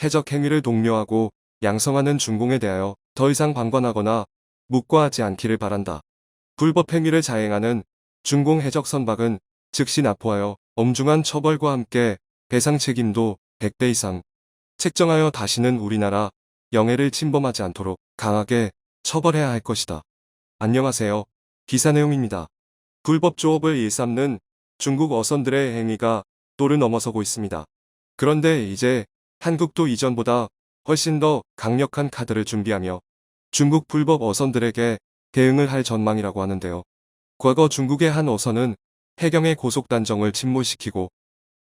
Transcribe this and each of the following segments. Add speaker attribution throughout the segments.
Speaker 1: 해적 행위를 독려하고 양성하는 중공에 대하여 더 이상 방관하거나 묵과하지 않기를 바란다. 불법 행위를 자행하는 중공 해적 선박은 즉시 납포하여 엄중한 처벌과 함께 배상 책임도 100배 이상 책정하여 다시는 우리나라 영해를 침범하지 않도록 강하게 처벌해야 할 것이다. 안녕하세요. 기사 내용입니다. 불법 조업을 일삼는 중국 어선들의 행위가 도를 넘어서고 있습니다. 그런데 이제 한국도 이전보다 훨씬 더 강력한 카드를 준비하며 중국 불법 어선들에게 대응을 할 전망이라고 하는데요. 과거 중국의 한 어선은 해경의 고속단정을 침몰시키고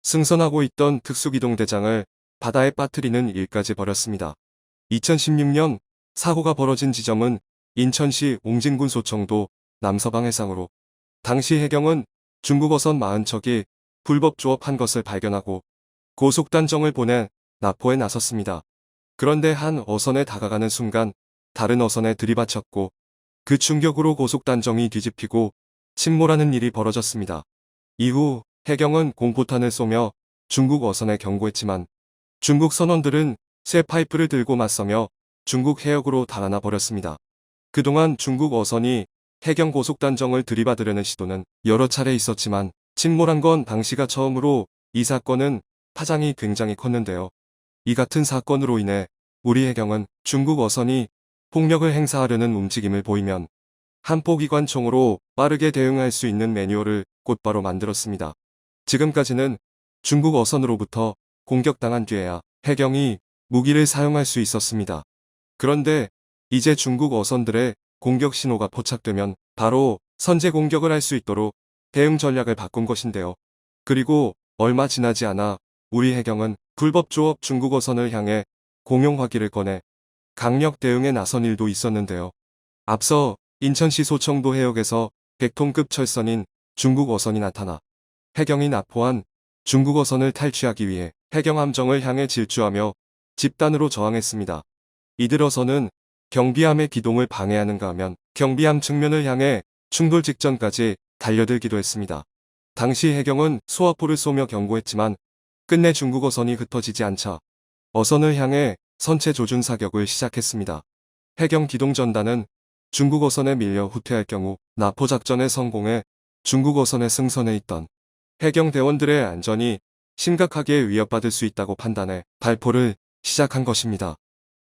Speaker 1: 승선하고 있던 특수기동대장을 바다에 빠뜨리는 일까지 벌였습니다. 2016년 사고가 벌어진 지점은 인천시 옹진군 소청도 남서방 해상으로 당시 해경은 중국 어선 40척이 불법 조업한 것을 발견하고 고속단정을 보내 납포에 나섰습니다. 그런데 한 어선에 다가가는 순간 다른 어선에 들이받쳤고 그 충격으로 고속단정이 뒤집히고 침몰하는 일이 벌어졌습니다. 이후 해경은 공포탄을 쏘며 중국 어선에 경고했지만 중국 선원들은 쇠 파이프를 들고 맞서며 중국 해역으로 달아나 버렸습니다. 그동안 중국 어선이 해경 고속단정을 들이받으려는 시도는 여러 차례 있었지만 침몰한 건 당시가 처음으로 이 사건은 파장이 굉장히 컸는데요. 이 같은 사건으로 인해 우리 해경은 중국 어선이 폭력을 행사하려는 움직임을 보이면 한포기관총으로 빠르게 대응할 수 있는 매뉴얼을 곧바로 만들었습니다. 지금까지는 중국 어선으로부터 공격당한 뒤에야 해경이 무기를 사용할 수 있었습니다. 그런데 이제 중국 어선들의 공격 신호가 포착되면 바로 선제 공격을 할 수 있도록 대응 전략을 바꾼 것인데요. 그리고 얼마 지나지 않아 우리 해경은 불법 조업 중국 어선을 향해 공용 화기를 꺼내 강력 대응에 나선 일도 있었는데요. 앞서 인천시 소청도 해역에서 100톤급 철선인 중국 어선이 나타나 해경이 납포한 중국 어선을 탈취하기 위해 해경 함정을 향해 질주하며 집단으로 저항했습니다. 이들 어선은 경비함의 기동을 방해하는가 하면 경비함 측면을 향해 충돌 직전까지 달려들기도 했습니다. 당시 해경은 수화포를 쏘며 경고했지만 끝내 중국 어선이 흩어지지 않자 어선을 향해 선체 조준 사격을 시작했습니다. 해경 기동전단은 중국 어선에 밀려 후퇴할 경우 납포 작전에 성공해 중국 어선에 승선해 있던 해경 대원들의 안전이 심각하게 위협받을 수 있다고 판단해 발포를 시작한 것입니다.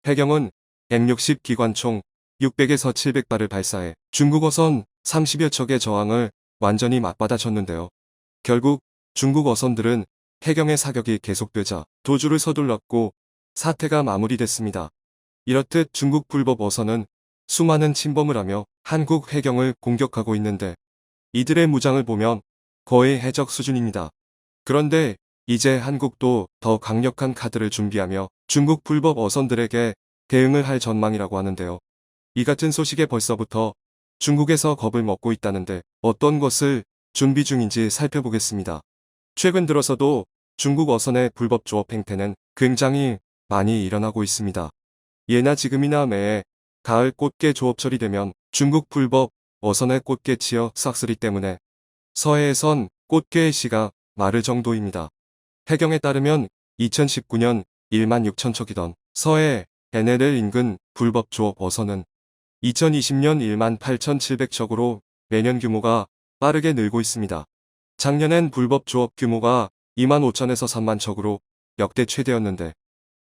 Speaker 1: 해경은 M60 기관총 600에서 700발을 발사해 중국 어선 30여 척의 저항을 완전히 맞받아쳤는데요. 결국 중국 어선들은 해경의 사격이 계속되자 도주를 서둘렀고 사태가 마무리됐습니다. 이렇듯 중국 불법 어선은 수많은 침범을 하며 한국 해경을 공격하고 있는데 이들의 무장을 보면 거의 해적 수준입니다. 그런데 이제 한국도 더 강력한 카드를 준비하며 중국 불법 어선들에게 대응을 할 전망이라고 하는데요. 이 같은 소식에 벌써부터 중국에서 겁을 먹고 있다는데 어떤 것을 준비 중인지 살펴보겠습니다. 최근 들어서도 중국 어선의 불법 조업 행태는 굉장히 많이 일어나고 있습니다. 예나 지금이나 매해 가을 꽃게 조업철이 되면 중국 불법 어선의 꽃게 치어 싹쓸이 때문에 서해에선 꽃게의 시가 마를 정도입니다. 해경에 따르면 2019년 1만 6천 척이던 서해 NLL 인근 불법 조업 어선은 2020년 1만 8,700척으로 매년 규모가 빠르게 늘고 있습니다. 작년엔 불법 조업 규모가 2만 5천에서 3만 척으로 역대 최대였는데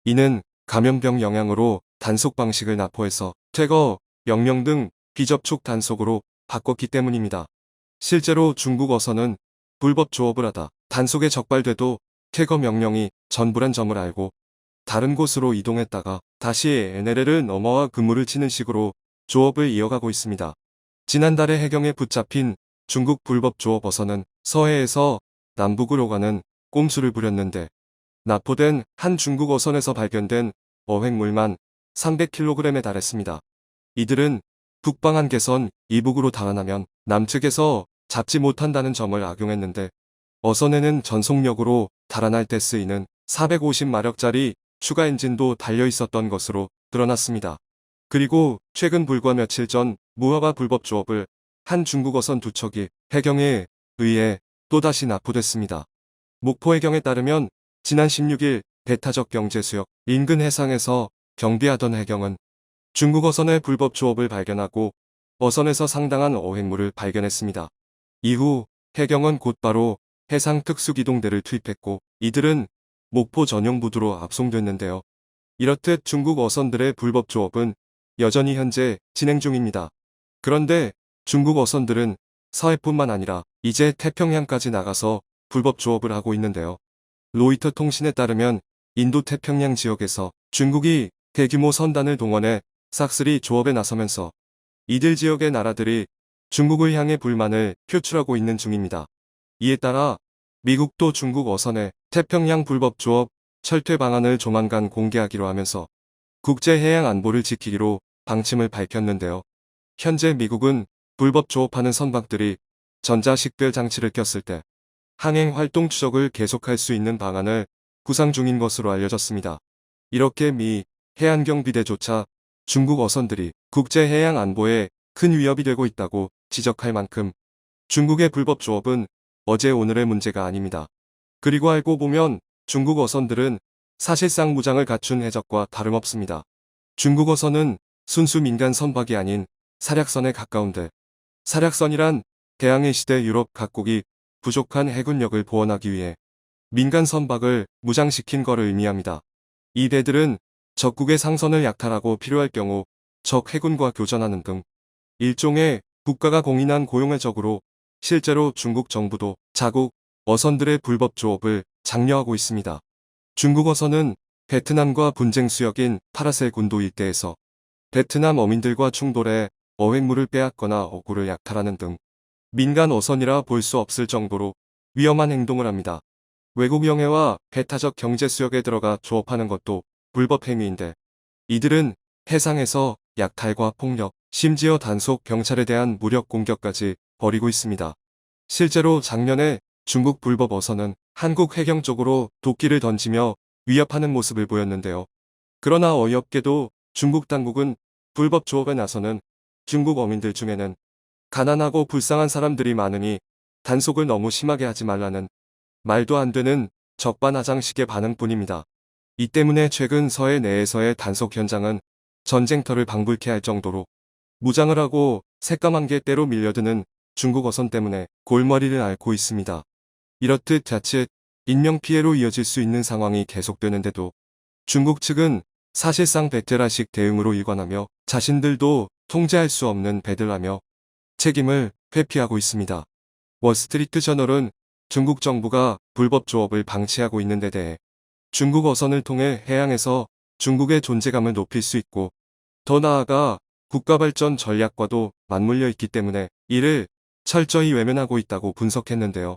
Speaker 1: 이는 감염병 영향으로 단속 방식을 납포해서 퇴거, 명령 등 비접촉 단속으로 바꿨기 때문입니다. 실제로 중국 어선은 불법 조업을 하다 단속에 적발돼도 퇴거 명령이 전부란 점을 알고 다른 곳으로 이동했다가 다시 NLL을 넘어와 근무를 치는 식으로 조업을 이어가고 있습니다. 지난달에 해경에 붙잡힌 중국 불법 조업 어선은 서해에서 남북으로 가는 꼼수를 부렸는데 납포된 한 중국 어선에서 발견된 어획물만 300kg에 달했습니다. 이들은 북방 한계선 이북으로 달아나면 남측에서 잡지 못한다는 점을 악용했는데 어선에는 전속력으로 달아날 때 쓰이는 450마력짜리 추가 엔진도 달려 있었던 것으로 드러났습니다. 그리고 최근 불과 며칠 전 무허가 불법 조업을 한 중국 어선 두 척이 해경에 의해 또다시 납포됐습니다. 목포해경에 따르면 지난 16일 배타적 경제수역 인근 해상에서 경비하던 해경은 중국 어선의 불법 조업을 발견하고 어선에서 상당한 어획물을 발견했습니다. 이후 해경은 곧바로 해상특수기동대를 투입했고 이들은 목포 전용 부두로 압송됐는데요. 이렇듯 중국 어선들의 불법 조업은 여전히 현재 진행 중입니다. 그런데 중국 어선들은 서해뿐만 아니라 이제 태평양까지 나가서 불법 조업을 하고 있는데요. 로이터 통신에 따르면 인도 태평양 지역에서 중국이 대규모 선단을 동원해 싹쓸이 조업에 나서면서 이들 지역의 나라들이 중국을 향해 불만을 표출하고 있는 중입니다. 이에 따라 미국도 중국 어선의 태평양 불법 조업 철퇴 방안을 조만간 공개하기로 하면서 국제해양 안보를 지키기로 방침을 밝혔는데요. 현재 미국은 불법 조업하는 선박들이 전자식별 장치를 꼈을 때 항행 활동 추적을 계속할 수 있는 방안을 구상 중인 것으로 알려졌습니다. 이렇게 미 해안경비대조차 중국 어선들이 국제해양 안보에 큰 위협이 되고 있다고 지적할 만큼 중국의 불법 조업은 어제 오늘의 문제가 아닙니다. 그리고 알고 보면 중국 어선들은 사실상 무장을 갖춘 해적과 다름없습니다. 중국 어선은 순수 민간 선박이 아닌 사략선에 가까운데 사략선이란 대항해 시대 유럽 각국이 부족한 해군력을 보완하기 위해 민간 선박을 무장시킨 것을 의미합니다. 이 배들은 적국의 상선을 약탈하고 필요할 경우 적 해군과 교전하는 등 일종의 국가가 공인한 고용의 적으로 실제로 중국 정부도 자국 어선들의 불법 조업을 장려하고 있습니다. 중국 어선은 베트남과 분쟁 수역인 파라셀 군도 일대에서 베트남 어민들과 충돌해 어획물을 빼앗거나 어구를 약탈하는 등 민간 어선이라 볼 수 없을 정도로 위험한 행동을 합니다. 외국 영해와 배타적 경제 수역에 들어가 조업하는 것도 불법 행위인데 이들은 해상에서 약탈과 폭력, 심지어 단속 경찰에 대한 무력 공격까지 벌이고 있습니다. 실제로 작년에 중국 불법 어선은 한국 해경 쪽으로 도끼를 던지며 위협하는 모습을 보였는데요. 그러나 어이없게도 중국 당국은 불법 조업에 나서는 중국 어민들 중에는 가난하고 불쌍한 사람들이 많으니 단속을 너무 심하게 하지 말라는 말도 안 되는 적반하장식의 반응뿐입니다. 이 때문에 최근 서해 내에서의 단속 현장은 전쟁터를 방불케 할 정도로 무장을 하고 새까만 게 때로 밀려드는 중국 어선 때문에 골머리를 앓고 있습니다. 이렇듯 자칫 인명피해로 이어질 수 있는 상황이 계속되는데도 중국 측은 사실상 백제라식 대응으로 일관하며 자신들도 통제할 수 없는 배들하며 책임을 회피하고 있습니다. 월스트리트 저널은 중국 정부가 불법 조업을 방치하고 있는 데 대해 중국 어선을 통해 해양에서 중국의 존재감을 높일 수 있고 더 나아가 국가발전 전략과도 맞물려 있기 때문에 이를 철저히 외면하고 있다고 분석했는데요.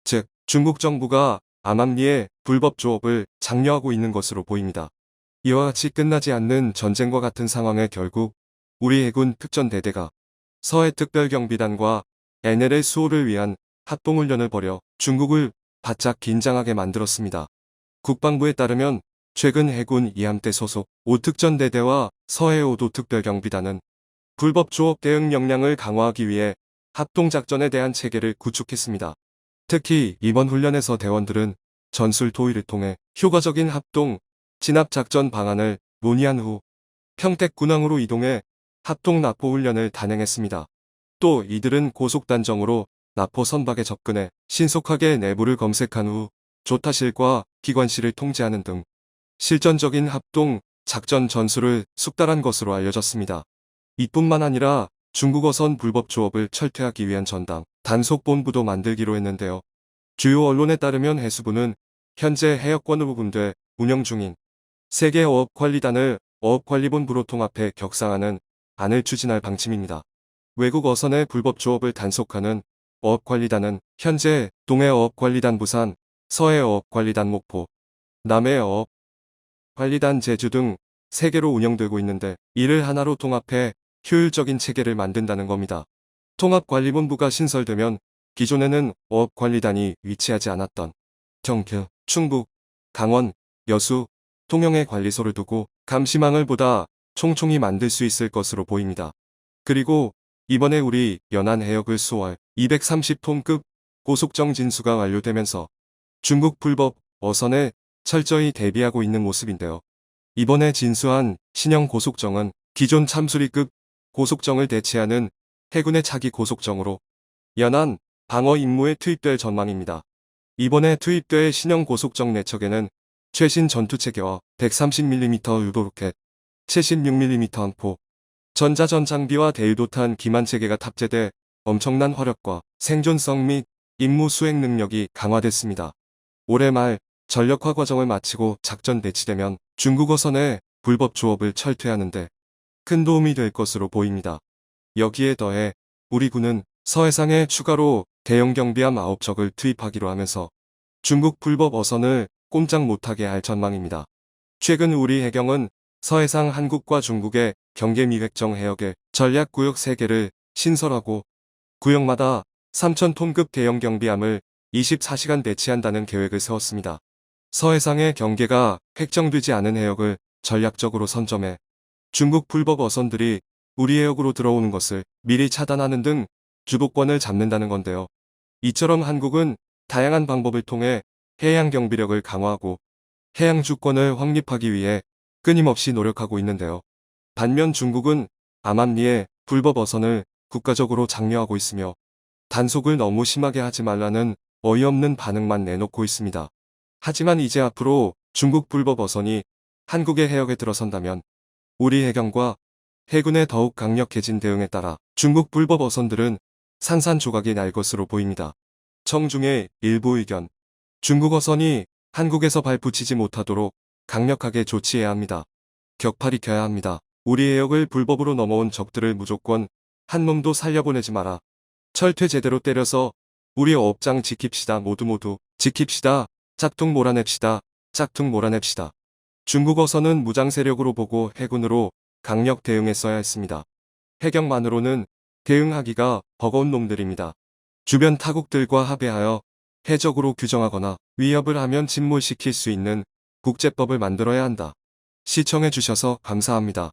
Speaker 1: 즉, 중국 정부가 암암리에 불법 조업을 장려하고 있는 것으로 보입니다. 이와 같이 끝나지 않는 전쟁과 같은 상황에 결국 우리 해군 특전대대가 서해특별경비단과 NLL 수호를 위한 합동훈련을 벌여 중국을 바짝 긴장하게 만들었습니다. 국방부에 따르면 최근 해군 이함대 소속 5특전대대와 서해 5도 특별경비단은 불법 조업 대응 역량을 강화하기 위해 합동작전에 대한 체계를 구축했습니다. 특히 이번 훈련에서 대원들은 전술 토의를 통해 효과적인 합동 진압작전 방안을 논의한 후 평택 군항으로 이동해 합동 납포 훈련을 단행했습니다. 또 이들은 고속단정으로 납포 선박에 접근해 신속하게 내부를 검색한 후 조타실과 기관실을 통제하는 등 실전적인 합동 작전 전술을 숙달한 것으로 알려졌습니다. 이뿐만 아니라 중국 어선 불법 조업을 철퇴하기 위한 전담 단속본부도 만들기로 했는데요. 주요 언론에 따르면 해수부는 현재 해역권으로 분돼 운영 중인 세계 어업관리단을 어업관리본부로 통합해 격상하는 안을 추진할 방침입니다. 외국 어선의 불법 조업을 단속하는 어업관리단은 현재 동해어업관리단 부산, 서해어업관리단 목포, 남해어업관리단 제주 등 3개로 운영되고 있는데 이를 하나로 통합해 효율적인 체계를 만든다는 겁니다. 통합관리본부가 신설되면 기존에는 어업관리단이 위치하지 않았던 청주, 충북, 강원, 여수, 통영에 관리소를 두고 감시망을 보다 총총히 만들 수 있을 것으로 보입니다. 그리고 이번에 우리 연안 해역을 수월 230톤급 고속정 진수가 완료되면서 중국 불법 어선에 철저히 대비하고 있는 모습인데요. 이번에 진수한 신형 고속정은 기존 참수리급 고속정을 대체하는 해군의 차기 고속정으로 연안 방어 임무에 투입될 전망입니다. 이번에 투입될 신형 고속정 4척에는 최신 전투체계와 130mm 유도로켓, 76mm 함포, 전자전 장비와 대유도탄 기만체계가 탑재돼 엄청난 화력과 생존성 및 임무 수행 능력이 강화됐습니다. 올해 말 전력화 과정을 마치고 작전 배치되면 중국 어선의 불법 조업을 철퇴하는데 큰 도움이 될 것으로 보입니다. 여기에 더해 우리 군은 서해상에 추가로 대형 경비함 9척을 투입하기로 하면서 중국 불법 어선을 꼼짝 못하게 할 전망입니다. 최근 우리 해경은 서해상 한국과 중국의 경계 미획정 해역에 전략구역 3개를 신설하고 구역마다 3,000톤급 대형 경비함을 24시간 배치한다는 계획을 세웠습니다. 서해상의 경계가 획정되지 않은 해역을 전략적으로 선점해 중국 불법 어선들이 우리 해역으로 들어오는 것을 미리 차단하는 등 주도권을 잡는다는 건데요. 이처럼 한국은 다양한 방법을 통해 해양 경비력을 강화하고 해양 주권을 확립하기 위해 끊임없이 노력하고 있는데요. 반면 중국은 암암리에 불법 어선을 국가적으로 장려하고 있으며 단속을 너무 심하게 하지 말라는 어이없는 반응만 내놓고 있습니다. 하지만 이제 앞으로 중국 불법 어선이 한국의 해역에 들어선다면 우리 해경과 해군의 더욱 강력해진 대응에 따라 중국 불법 어선들은 산산조각이 날 것으로 보입니다. 청중의 일부 의견. 중국 어선이 한국에서 발붙이지 못하도록 강력하게 조치해야 합니다. 격파리 켜야 합니다. 우리 해역을 불법으로 넘어온 적들을 무조건 한 놈도 살려보내지 마라. 철퇴 제대로 때려서 우리 어업장 지킵시다. 모두 지킵시다. 짝퉁 몰아냅시다. 짝퉁 몰아냅시다. 중국 어선은 무장 세력으로 보고 해군으로 강력 대응했어야 했습니다. 해경만으로는 대응하기가 버거운 놈들입니다. 주변 타국들과 합의하여 해적으로 규정하거나 위협을 하면 침몰시킬 수 있는 국제법을 만들어야 한다. 시청해주셔서 감사합니다.